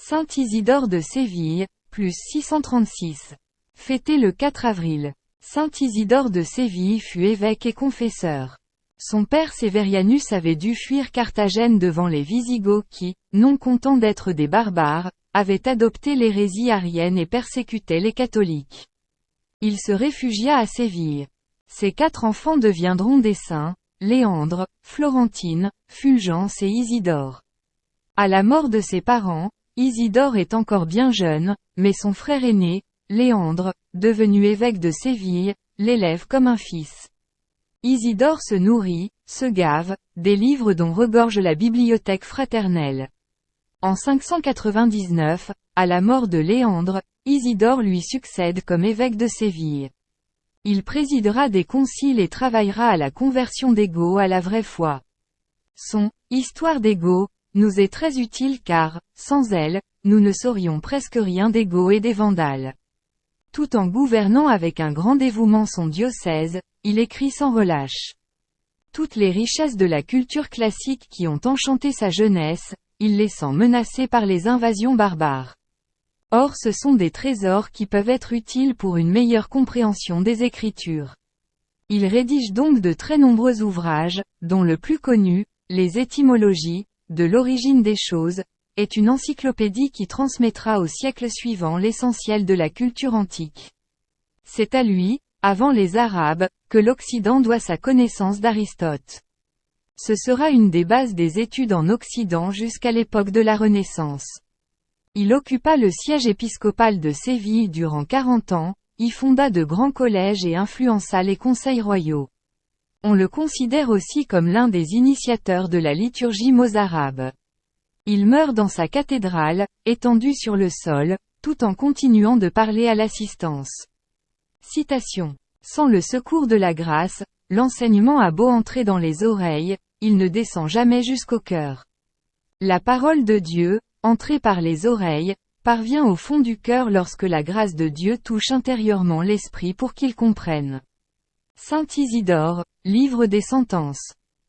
Saint Isidore de Séville, plus 636. Fêté le 4 avril. Saint Isidore de Séville fut évêque et confesseur. Son père Severianus avait dû fuir Carthagène devant les Wisigoths qui, non contents d'être des barbares, avaient adopté l'hérésie arienne et persécutaient les catholiques. Il se réfugia à Séville. Ses 4 enfants deviendront des saints, Léandre, Florentine, Fulgence et Isidore. À la mort de ses parents, Isidore est encore bien jeune, mais son frère aîné, Léandre, devenu évêque de Séville, l'élève comme un fils. Isidore se nourrit, se gave, des livres dont regorge la bibliothèque fraternelle. En 599, à la mort de Léandre, Isidore lui succède comme évêque de Séville. Il présidera des conciles et travaillera à la conversion des Goths à la vraie foi. Son « Histoire des Goths » nous est très utile car, sans elle, nous ne saurions presque rien des Goths et des Vandales. Tout en gouvernant avec un grand dévouement son diocèse, il écrit sans relâche. Toutes les richesses de la culture classique qui ont enchanté sa jeunesse, il les sent menacées par les invasions barbares. Or ce sont des trésors qui peuvent être utiles pour une meilleure compréhension des Écritures. Il rédige donc de très nombreux ouvrages, dont le plus connu, les Étymologies, de l'origine des choses, est une encyclopédie qui transmettra au siècle suivant l'essentiel de la culture antique. C'est à lui, avant les Arabes, que l'Occident doit sa connaissance d'Aristote. Ce sera une des bases des études en Occident jusqu'à l'époque de la Renaissance. Il occupa le siège épiscopal de Séville durant 40 ans, y fonda de grands collèges et influença les conseils royaux. On le considère aussi comme l'un des initiateurs de la liturgie mozarabe. Il meurt dans sa cathédrale, étendu sur le sol, tout en continuant de parler à l'assistance. Citation. Sans le secours de la grâce, l'enseignement a beau entrer dans les oreilles, il ne descend jamais jusqu'au cœur. La parole de Dieu, entrée par les oreilles, parvient au fond du cœur lorsque la grâce de Dieu touche intérieurement l'esprit pour qu'il comprenne. Saint Isidore, Livre des sentences.